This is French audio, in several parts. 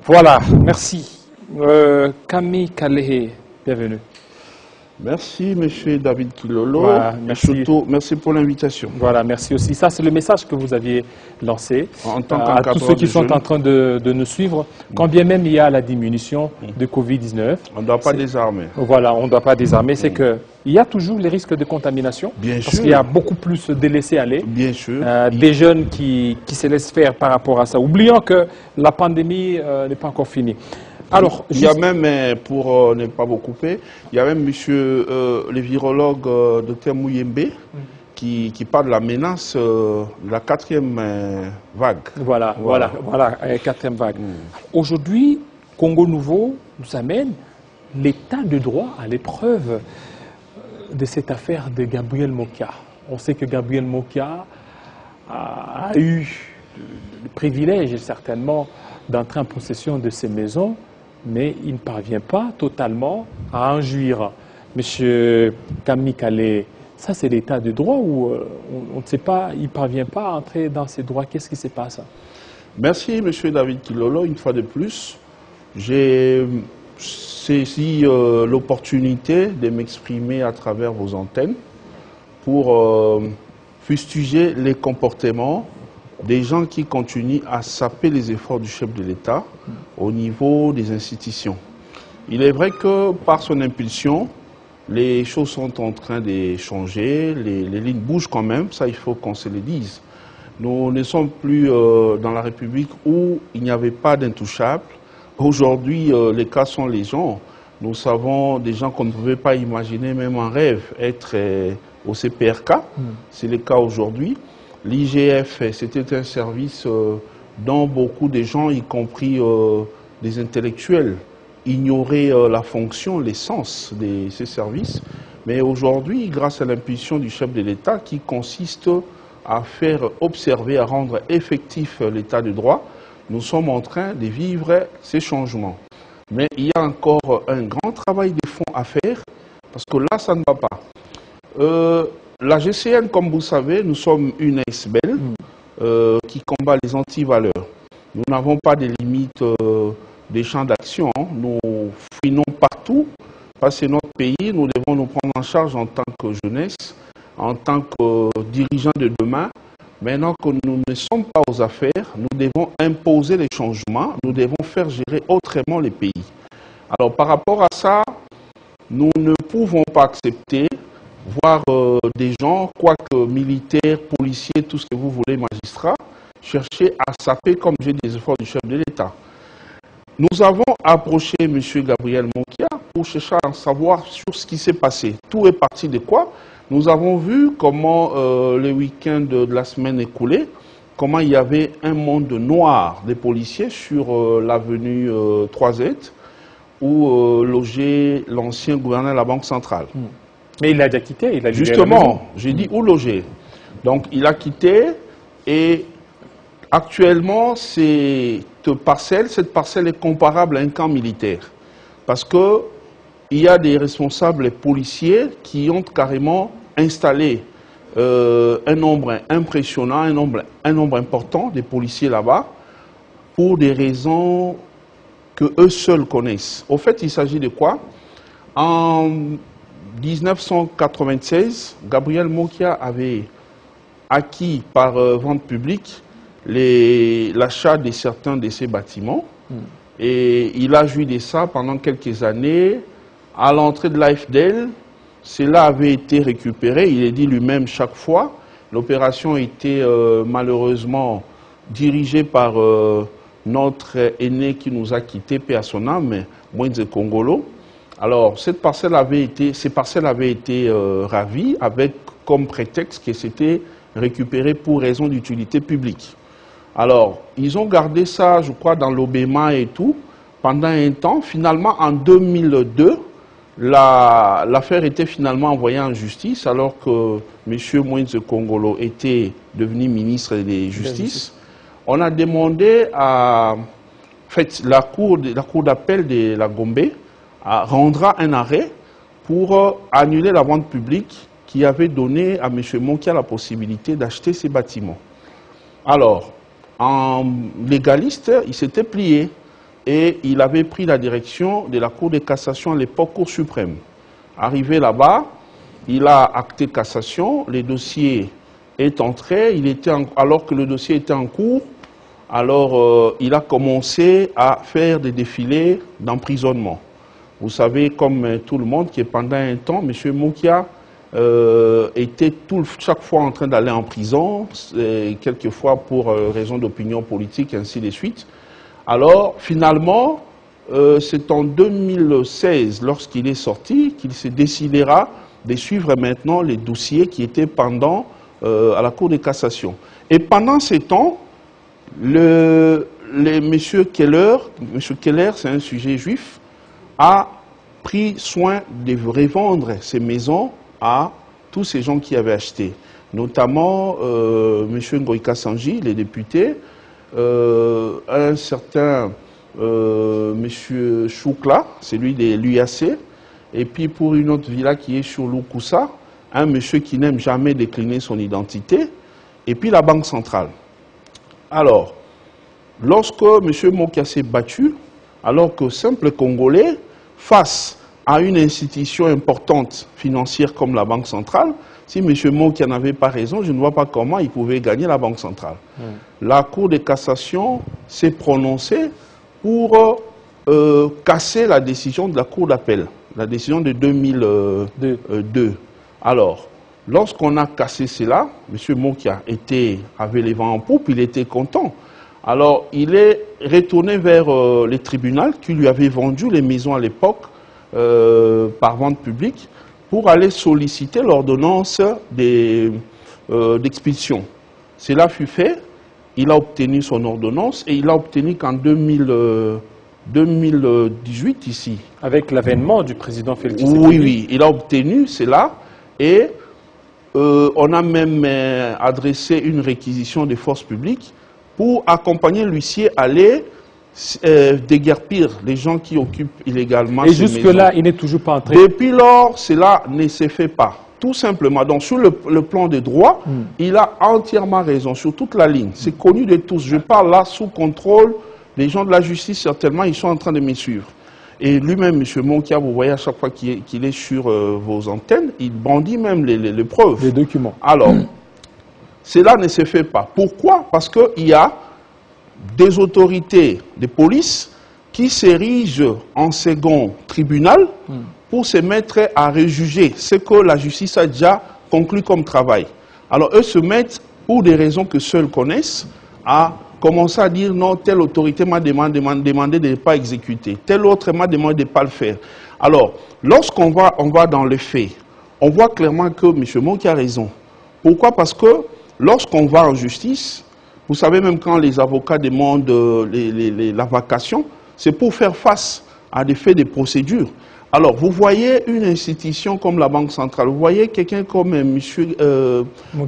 Voilà, merci. Camille Kalehe, bienvenue. Merci, monsieur David Kilolo. Voilà, merci. Et surtout, merci pour l'invitation. Voilà, merci aussi. Ça, c'est le message que vous aviez lancé En tant à tous ceux qui sont jeunes, en train de nous suivre. Quand bien même il y a la diminution de Covid-19. on ne doit pas désarmer. Voilà, on ne doit pas désarmer. C'est qu'il y a toujours les risques de contamination. Bien parce sûr. qu'il y a beaucoup plus de laisser aller. Bien sûr. Des jeunes qui se laissent faire par rapport à ça. Oublions que la pandémie n'est pas encore finie. Alors, il y a même, pour ne pas vous couper, il y a même monsieur le virologue Dr Mouyembe qui parle de la menace de la 4e vague. Voilà, quatrième vague. Aujourd'hui, Congo Nouveau nous amène l'état de droit à l'épreuve de cette affaire de Gabriel Mokia. On sait que Gabriel Mokia a eu le privilège, certainement, d'entrer en possession de ces maisons, mais il ne parvient pas totalement à en jouir. Monsieur Camille Kalehe, ça c'est l'état de droit où on ne sait pas, il ne parvient pas à entrer dans ses droits. Qu'est-ce qui se passe? Merci, monsieur David Kilolo. Une fois de plus, j'ai saisi l'opportunité de m'exprimer à travers vos antennes pour fustiger les comportements des gens qui continuent à saper les efforts du chef de l'État au niveau des institutions. Il est vrai que par son impulsion, les choses sont en train de changer, les lignes bougent quand même, ça il faut qu'on se le dise. Nous ne sommes plus dans la République où il n'y avait pas d'intouchables. Aujourd'hui, les cas sont légion. Nous savons des gens qu'on ne pouvait pas imaginer, même en rêve, être au CPRK. C'est le cas aujourd'hui. L'IGF, c'était un service dont beaucoup de gens, y compris des intellectuels, ignoraient la fonction, l'essence de ces services. Mais aujourd'hui, grâce à l'impulsion du chef de l'État qui consiste à faire observer, à rendre effectif l'état de droit, nous sommes en train de vivre ces changements. Mais il y a encore un grand travail de fond à faire, parce que là, ça ne va pas. La GCN, comme vous savez, nous sommes une ASBEL qui combat les antivaleurs. Nous n'avons pas de limites des champs d'action. Nous fouinons partout, parce que c'est notre pays. Nous devons nous prendre en charge en tant que jeunesse, en tant que dirigeants de demain. Maintenant que nous ne sommes pas aux affaires, nous devons imposer les changements. Nous devons faire gérer autrement les pays. Alors, par rapport à ça, nous ne pouvons pas accepter voir des gens, quoique militaires, policiers, tout ce que vous voulez, magistrats, chercher à saper comme j'ai des efforts du chef de l'État. Nous avons approché M. Gabriel Mokia pour chercher à savoir sur ce qui s'est passé. Tout est parti de quoi? Nous avons vu comment le week-end de la semaine écoulée, comment il y avait un monde noir des policiers sur l'avenue 3Z où logeait l'ancien gouverneur de la Banque centrale. Mais il l'a déjà quitté, il a justement, j'ai dit où loger. Donc il a quitté et actuellement cette parcelle est comparable à un camp militaire. Parce que il y a des responsables policiers qui ont carrément installé un nombre impressionnant, un nombre important de policiers là-bas pour des raisons que eux seuls connaissent. Au fait, il s'agit de quoi? En 1996, Gabriel Mokia avait acquis par vente publique l'achat de certains de ces bâtiments et il a joui de ça pendant quelques années. À l'entrée de l'AFDL, cela avait été récupéré, il est dit lui-même chaque fois. L'opération était malheureusement dirigée par notre aîné qui nous a quittés, paix à son âme, Moïse Kongolo. Alors, ces parcelles avaient été ravies avec comme prétexte que c'était récupéré pour raison d'utilité publique. Alors, ils ont gardé ça, je crois, dans l'Obéma et tout, pendant un temps. Finalement, en 2002, l'affaire était finalement envoyée en justice, alors que M. Moïse Kongolo était devenu ministre de la Justice. On a demandé à... En fait, la cour d'appel de la Gombe rendra un arrêt pour annuler la vente publique qui avait donné à M. Mokia la possibilité d'acheter ces bâtiments. Alors, en légaliste, il s'était plié. et il avait pris la direction de la Cour de cassation, à l'époque Cour suprême. Arrivé là-bas, il a acté cassation, le dossier est entré, alors que le dossier était en cours, alors il a commencé à faire des défilés d'emprisonnement. Vous savez, comme tout le monde, que pendant un temps, M. Mokia était chaque fois en train d'aller en prison, quelquefois pour raison d'opinion politique, ainsi de suite. Alors, finalement, c'est en 2016, lorsqu'il est sorti, qu'il se décidera de suivre maintenant les dossiers qui étaient pendant à la Cour de cassation. Et pendant ces temps, M. Keller, c'est un sujet juif, a pris soin de revendre ces maisons à tous ces gens qui avaient acheté, notamment M. Ngoïka Sanji, les députés, un certain M. Choukla, celui de l'UAC, et puis pour une autre villa qui est sur Loukoussa, un monsieur qui n'aime jamais décliner son identité, et puis la Banque centrale. Alors, lorsque M. Mokia s'est battu, alors que simple Congolais, face à une institution importante financière comme la Banque centrale, si M. Mokia n'avait pas raison, je ne vois pas comment il pouvait gagner la Banque centrale. La Cour de cassation s'est prononcée pour casser la décision de la Cour d'appel, la décision de 2002. Alors, lorsqu'on a cassé cela, M. Mokia avait les vents en poupe, il était content. Alors, il est retourné vers les tribunaux qui lui avaient vendu les maisons à l'époque par vente publique pour aller solliciter l'ordonnance d'expulsion. Cela fut fait, il a obtenu son ordonnance et il a obtenu qu'en 2018 ici. Avec l'avènement du président Félix Tshisekedi. Oui, il a obtenu cela et on a même adressé une réquisition des forces publiques pour accompagner l'huissier à aller déguerpir les gens qui occupent illégalement ces maisons. Et jusque-là, il n'est toujours pas entré. Depuis lors, cela ne se fait pas. Tout simplement. Donc, sur le plan des droits, il a entièrement raison, sur toute la ligne. C'est connu de tous. Je parle là sous contrôle. Les gens de la justice, certainement, ils sont en train de me suivre. Et lui-même, M. Mokia, vous voyez à chaque fois qu'il est sur vos antennes, il bandit même les preuves. Les documents. Alors, cela ne se fait pas. Pourquoi? Parce qu'il y a des autorités de police qui s'érigent en second tribunal pour se mettre à rejuger ce que la justice a déjà conclu comme travail. Alors eux se mettent, pour des raisons que seuls connaissent, à commencer à dire non, telle autorité m'a demandé de ne pas exécuter, telle autre m'a demandé de ne pas le faire. Alors, lorsqu'on va dans les faits, on voit clairement que M. Mokia a raison. Pourquoi? Parce que lorsqu'on va en justice, vous savez, même quand les avocats demandent la vacation, c'est pour faire face à des faits de procédure. Alors, vous voyez une institution comme la Banque centrale, vous voyez quelqu'un comme M.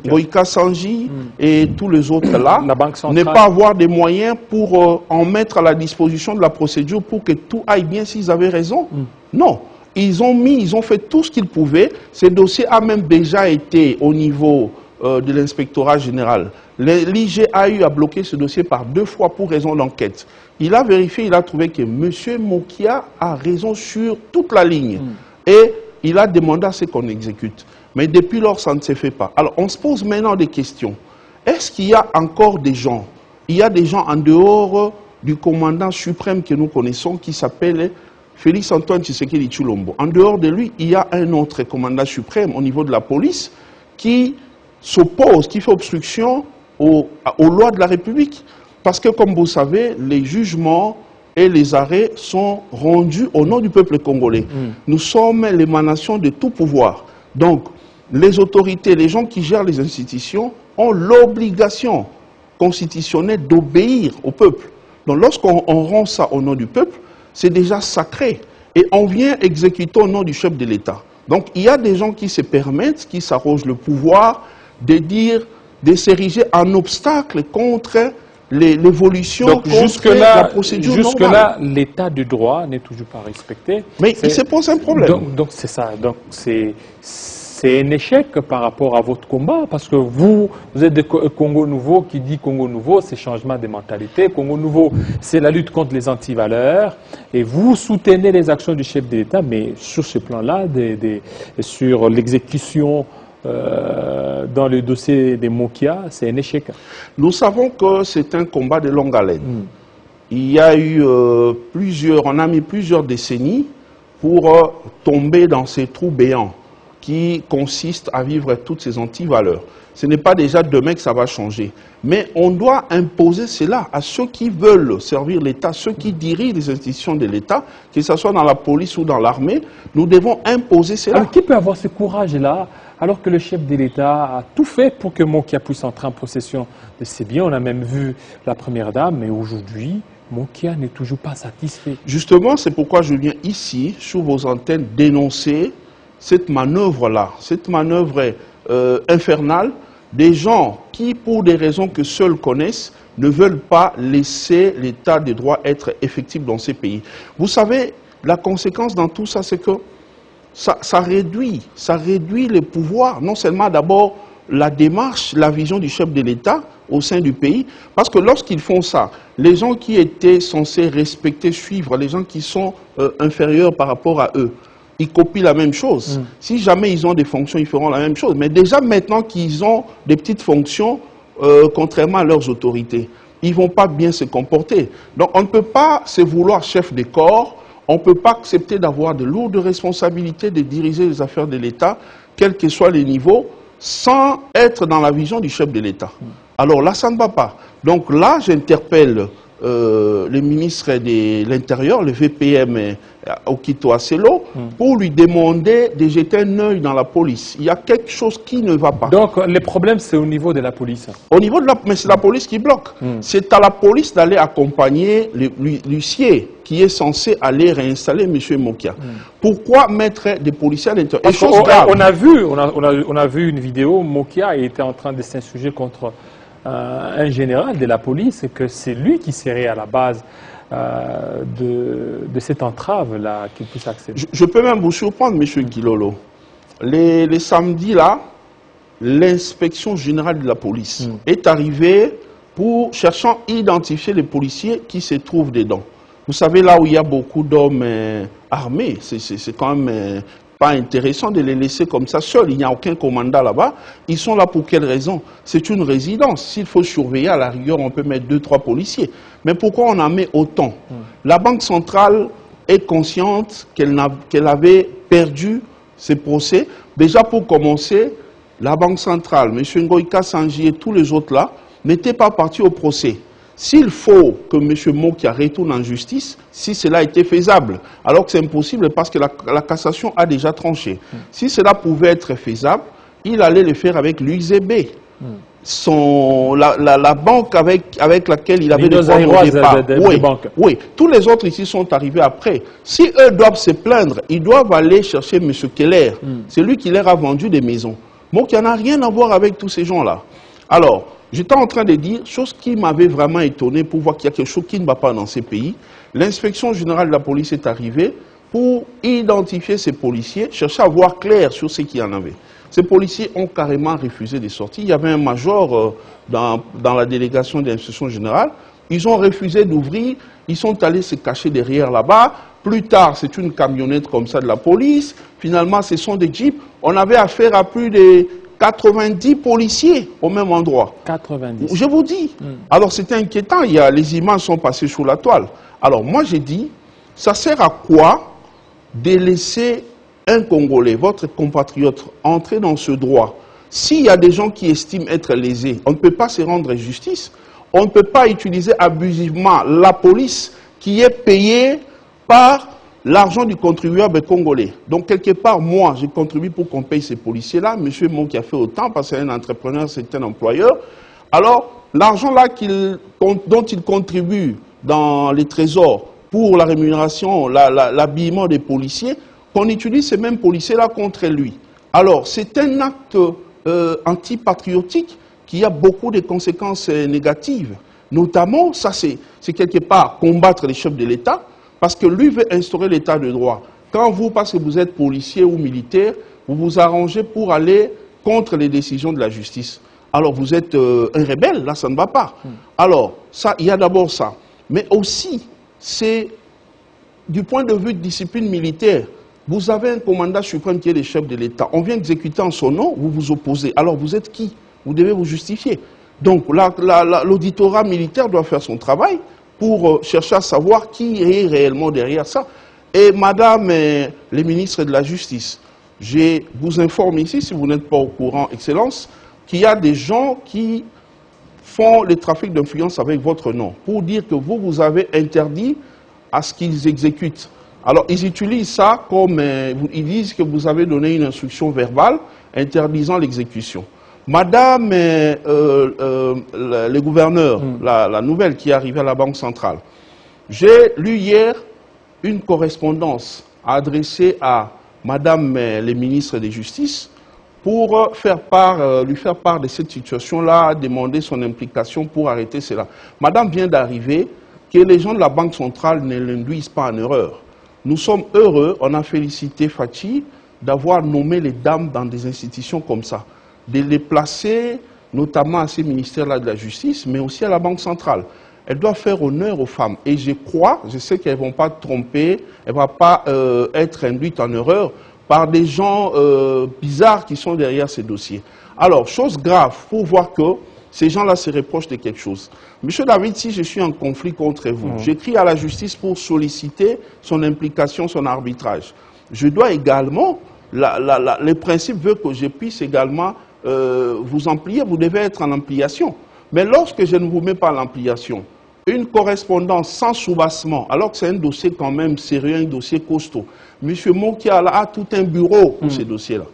Ngoïka Sanji et tous les autres là, ne pas avoir des moyens pour en mettre à la disposition de la procédure pour que tout aille bien s'ils avaient raison. Non. Ils ont fait tout ce qu'ils pouvaient. Ce dossier a même déjà été au niveau de l'inspectorat général. L'IGAU a bloqué ce dossier par 2 fois pour raison d'enquête. Il a vérifié, il a trouvé que M. Mokia a raison sur toute la ligne. Et il a demandé à ce qu'on exécute. Mais depuis lors, ça ne se fait pas. Alors, on se pose maintenant des questions. Est-ce qu'il y a encore des gens? Il y a des gens en dehors du commandant suprême que nous connaissons qui s'appelle Félix Antoine Tshisekedi Tshilombo. En dehors de lui, il y a un autre commandant suprême au niveau de la police qui s'oppose, qui fait obstruction aux lois de la République. Parce que, comme vous savez, les jugements et les arrêts sont rendus au nom du peuple congolais. Nous sommes l'émanation de tout pouvoir. Donc, les autorités, les gens qui gèrent les institutions ont l'obligation constitutionnelle d'obéir au peuple. Donc, lorsqu'on rend ça au nom du peuple, c'est déjà sacré. Et on vient exécuter au nom du chef de l'État. Donc, il y a des gens qui se permettent, qui s'arrogent le pouvoir de s'ériger en obstacle contre l'évolution, contre la procédure normale. Jusque-là, l'état du droit n'est toujours pas respecté. Mais il se pose un problème. Donc c'est ça. Donc c'est un échec par rapport à votre combat, parce que vous êtes de Congo Nouveau. Qui dit Congo Nouveau, c'est changement de mentalité. Congo Nouveau, c'est la lutte contre les antivaleurs. Et vous soutenez les actions du chef de l'État, mais sur ce plan-là, sur l'exécution dans le dossier des Mokia, c'est un échec. Nous savons que c'est un combat de longue haleine. Il y a eu on a mis plusieurs décennies pour tomber dans ces trous béants qui consistent à vivre toutes ces antivaleurs. Ce n'est pas déjà demain que ça va changer. Mais on doit imposer cela à ceux qui veulent servir l'État, ceux qui dirigent les institutions de l'État, que ce soit dans la police ou dans l'armée. Nous devons imposer cela. Alors, qui peut avoir ce courage-là, alors que le chef de l'État a tout fait pour que Mokia puisse entrer en possession de ses biens? On a même vu la première dame, mais aujourd'hui, Mokia n'est toujours pas satisfait. Justement, c'est pourquoi je viens ici, sous vos antennes, dénoncer cette manœuvre-là, cette manœuvre infernale des gens qui, pour des raisons que seuls connaissent, ne veulent pas laisser l'état de droit être effectif dans ces pays. Vous savez, la conséquence dans tout ça, c'est que ça réduit les pouvoirs, non seulement d'abord la démarche, la vision du chef de l'État au sein du pays, parce que lorsqu'ils font ça, les gens qui étaient censés respecter, suivre, les gens qui sont inférieurs par rapport à eux, ils copient la même chose. Si jamais ils ont des fonctions, ils feront la même chose. Mais déjà maintenant qu'ils ont des petites fonctions, contrairement à leurs autorités, ils ne vont pas bien se comporter. Donc on ne peut pas se vouloir chef de corps, on ne peut pas accepter d'avoir de lourdes responsabilités de diriger les affaires de l'État, quels que soient les niveaux, sans être dans la vision du chef de l'État. Alors là, ça ne va pas. Donc là, j'interpelle le ministre de l'Intérieur, le VPM Okito Aselo, pour lui demander de jeter un œil dans la police. Il y a quelque chose qui ne va pas. Donc le problème, c'est au niveau de la police. Au niveau de la, mais c'est la police qui bloque. C'est à la police d'aller accompagner l'huissier qui est censé aller réinstaller M. Mokia. Pourquoi mettre des policiers à l'intérieur? On a vu une vidéo, Mokia était en train de s'insurger contre un général de la police, et que c'est lui qui serait à la base de cette entrave-là qu'il puisse accéder. Je peux même vous surprendre, M. Kilolo. Les samedis, là, l'inspection générale de la police est arrivée pour cherchant à identifier les policiers qui se trouvent dedans. Vous savez, là où il y a beaucoup d'hommes armés, c'est quand même pas intéressant de les laisser comme ça seuls. Il n'y a aucun commandant là-bas. Ils sont là pour quelle raison? C'est une résidence. S'il faut surveiller, à la rigueur, on peut mettre 2-3 policiers. Mais pourquoi on en met autant? La Banque centrale est consciente qu'elle avait perdu ses procès. Déjà, pour commencer, la Banque centrale, M. Ngoïka Sanji et tous les autres là, n'étaient pas partis au procès. S'il faut que M. Mokia retourne en justice, si cela était faisable, alors que c'est impossible parce que la cassation a déjà tranché. Si cela pouvait être faisable, il allait le faire avec l'UZB, la banque avec laquelle il avait des problèmes au départ. Oui, tous les autres ici sont arrivés après. Si eux doivent se plaindre, ils doivent aller chercher M. Keller. C'est lui qui leur a vendu des maisons. Mokia n'a rien à voir avec tous ces gens-là. Alors, j'étais en train de dire, chose qui m'avait vraiment étonné pour voir qu'il y a quelque chose qui ne va pas dans ces pays. L'inspection générale de la police est arrivée pour identifier ces policiers, chercher à voir clair sur ce qu'il y en avait. Ces policiers ont carrément refusé de sortir. Il y avait un major dans la délégation de l'inspection générale. Ils ont refusé d'ouvrir. Ils sont allés se cacher derrière là-bas. Plus tard, c'est une camionnette comme ça de la police. Finalement, ce sont des jeeps. On avait affaire à plus de 90 policiers au même endroit. 90. Je vous dis. Alors c'était inquiétant, les images sont passées sous la toile. Alors moi j'ai dit, ça sert à quoi de laisser un Congolais, votre compatriote, entrer dans ce droit? S'il y a des gens qui estiment être lésés, on ne peut pas se rendre justice. On ne peut pas utiliser abusivement la police qui est payée par l'argent du contribuable congolais. Donc, quelque part, moi, je contribue pour qu'on paye ces policiers-là. Monsieur Mokia fait autant parce que c'est un entrepreneur, c'est un employeur. Alors, l'argent-là dont il contribue dans les trésors pour la rémunération, l'habillement des policiers, qu'on utilise ces mêmes policiers-là contre lui. Alors, c'est un acte antipatriotique qui a beaucoup de conséquences négatives. Notamment, ça c'est quelque part combattre les chefs de l'État, parce que lui veut instaurer l'état de droit. Quand vous, parce que vous êtes policier ou militaire, vous vous arrangez pour aller contre les décisions de la justice. Alors vous êtes un rebelle, là ça ne va pas. Alors, ça, il y a d'abord ça. Mais aussi, c'est du point de vue de discipline militaire. Vous avez un commandant suprême qui est le chef de l'État. On vient exécuter en son nom, vous vous opposez. Alors vous êtes qui? Vous devez vous justifier. Donc l'auditorat militaire doit faire son travail pour chercher à savoir qui est réellement derrière ça. Et madame les ministres de la Justice, je vous informe ici, si vous n'êtes pas au courant, Excellence, qu'il y a des gens qui font le trafic d'influence avec votre nom pour dire que vous avez interdit à ce qu'ils exécutent. Alors, ils utilisent ça comme, ils disent que vous avez donné une instruction verbale interdisant l'exécution. Madame le gouverneur, la nouvelle qui est arrivée à la Banque centrale, j'ai lu hier une correspondance adressée à Madame les ministres de Justice pour lui faire part de cette situation-là, demander son implication pour arrêter cela. Madame vient d'arriver, que les gens de la Banque centrale ne l'induisent pas en erreur. Nous sommes heureux, on a félicité Fachi d'avoir nommé les dames dans des institutions comme ça, de les placer notamment à ces ministères-là de la justice, mais aussi à la Banque centrale. Elles doivent faire honneur aux femmes. Et je crois, je sais qu'elles ne vont pas tromper, elles ne vont pas être induites en erreur par des gens bizarres qui sont derrière ces dossiers. Alors, chose grave, pour voir que ces gens-là se reprochent de quelque chose. Monsieur David, si je suis en conflit contre vous, j'écris à la justice pour solliciter son implication, son arbitrage. Je dois également, le principe veut que je puisse également vous amplier, vous devez être en ampliation. Mais lorsque je ne vous mets pas en ampliation, une correspondance sans soubassement, alors que c'est un dossier quand même sérieux, un dossier costaud, monsieur Mokia a tout un bureau pour ces dossiers-là.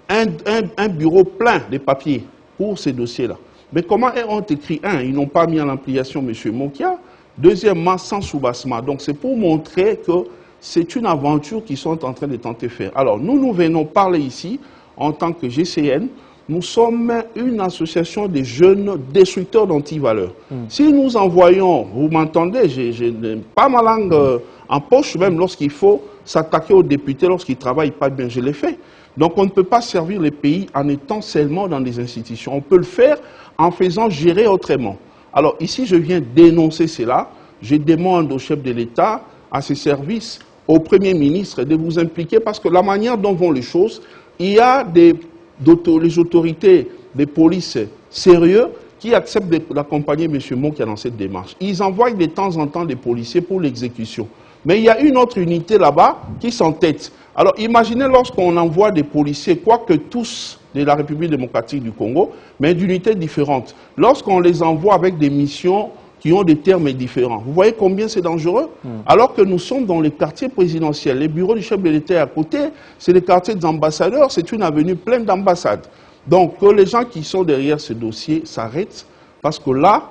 Un bureau plein de papiers pour ces dossiers-là. Mais comment ont écrit? Un, ils n'ont pas mis en ampliation M. Mokia. Deuxièmement, sans soubassement. Donc c'est pour montrer que c'est une aventure qu'ils sont en train de tenter de faire. Alors nous venons parler ici en tant que GCN. Nous sommes une association de jeunes destructeurs d'antivaleurs. Si nous envoyons, vous m'entendez, j'ai pas ma langue en poche, même lorsqu'il faut s'attaquer aux députés, lorsqu'ils ne travaillent pas bien, je l'ai fait. Donc on ne peut pas servir le pays en étant seulement dans des institutions. On peut le faire en faisant gérer autrement. Alors ici, je viens dénoncer cela. Je demande au chef de l'État, à ses services, au Premier ministre de vous impliquer parce que la manière dont vont les choses, il y a les autorités des polices sérieux qui acceptent d'accompagner M. Mokia dans cette démarche. Ils envoient de temps en temps des policiers pour l'exécution. Mais il y a une autre unité là-bas qui s'entête. Alors imaginez lorsqu'on envoie des policiers, quoique tous de la République démocratique du Congo, mais d'unités différentes. Lorsqu'on les envoie avec des missions qui ont des termes différents, vous voyez combien c'est dangereux? Alors que nous sommes dans les quartiers présidentiels, les bureaux du chef de l'État à côté, c'est les quartiers des ambassadeurs, c'est une avenue pleine d'ambassades. Donc que les gens qui sont derrière ce dossier s'arrêtent, parce que là,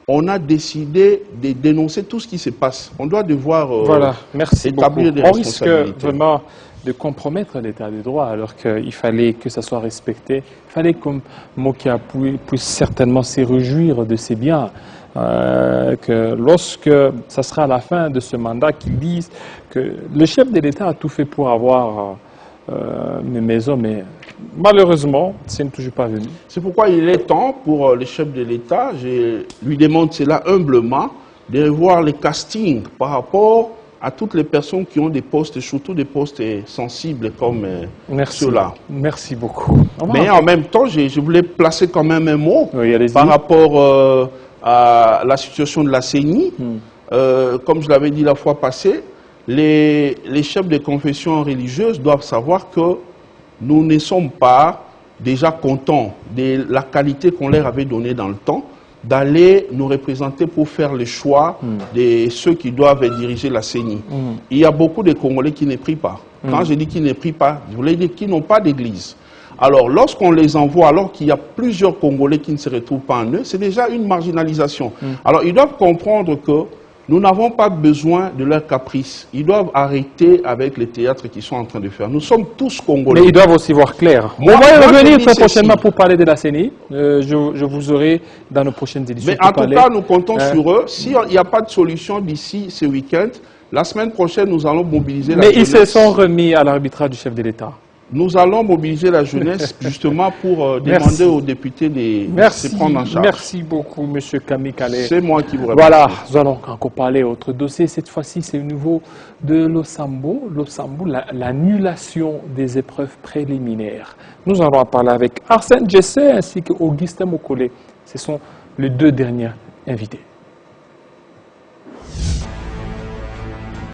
on a décidé de dénoncer tout ce qui se passe. On doit devoir voilà, merci établir beaucoup. des responsabilités. On risque vraiment de compromettre l'état de droit alors qu'il fallait que ça soit respecté. Il fallait que Mokia puisse certainement se réjouir de ses biens. Que lorsque ça sera à la fin de ce mandat qu'ils disent que le chef de l'État a tout fait pour avoir mes maisons, mais malheureusement, ce n'est toujours pas venu. C'est pourquoi il est temps pour le chef de l'État, je lui demande cela humblement, de revoir les castings par rapport à toutes les personnes qui ont des postes, surtout des postes sensibles comme ceux-là. Merci beaucoup. Mais en même temps, je voulais placer quand même un mot par rapport à la situation de la CENI. Comme je l'avais dit la fois passée, les chefs de confession religieuse doivent savoir que nous ne sommes pas déjà contents de la qualité qu'on leur avait donnée dans le temps, d'aller nous représenter pour faire le choix de ceux qui doivent diriger la CENI. Il y a beaucoup de Congolais qui ne prient pas. Quand je dis qu'ils ne prient pas, je voulais dire qu'ils n'ont pas d'église. Alors, lorsqu'on les envoie, alors qu'il y a plusieurs Congolais qui ne se retrouvent pas en eux, c'est déjà une marginalisation. Alors, ils doivent comprendre que nous n'avons pas besoin de leurs caprices. Ils doivent arrêter avec les théâtres qu'ils sont en train de faire. Nous sommes tous Congolais. Mais ils doivent aussi voir clair. On va revenir très prochainement pour parler de la CENI. Je vous aurai dans nos prochaines éditions. Mais en tout cas, nous comptons sur eux. S'il n'y a pas de solution d'ici ce week-end, la semaine prochaine, nous allons mobiliser la jeunesse. Mais ils se sont remis à l'arbitrage du chef de l'État. Nous allons mobiliser la jeunesse justement pour demander aux députés de se prendre en charge. Merci beaucoup, M. Kamikale. C'est moi qui vous remercie. Voilà, nous allons encore parler autre dossier. Cette fois-ci, c'est au niveau de l'Osambo. L'Osambo, l'annulation des épreuves préliminaires. Nous allons en parler avec Arsène Jessé ainsi qu'Augustin Mokole. Ce sont les deux derniers invités.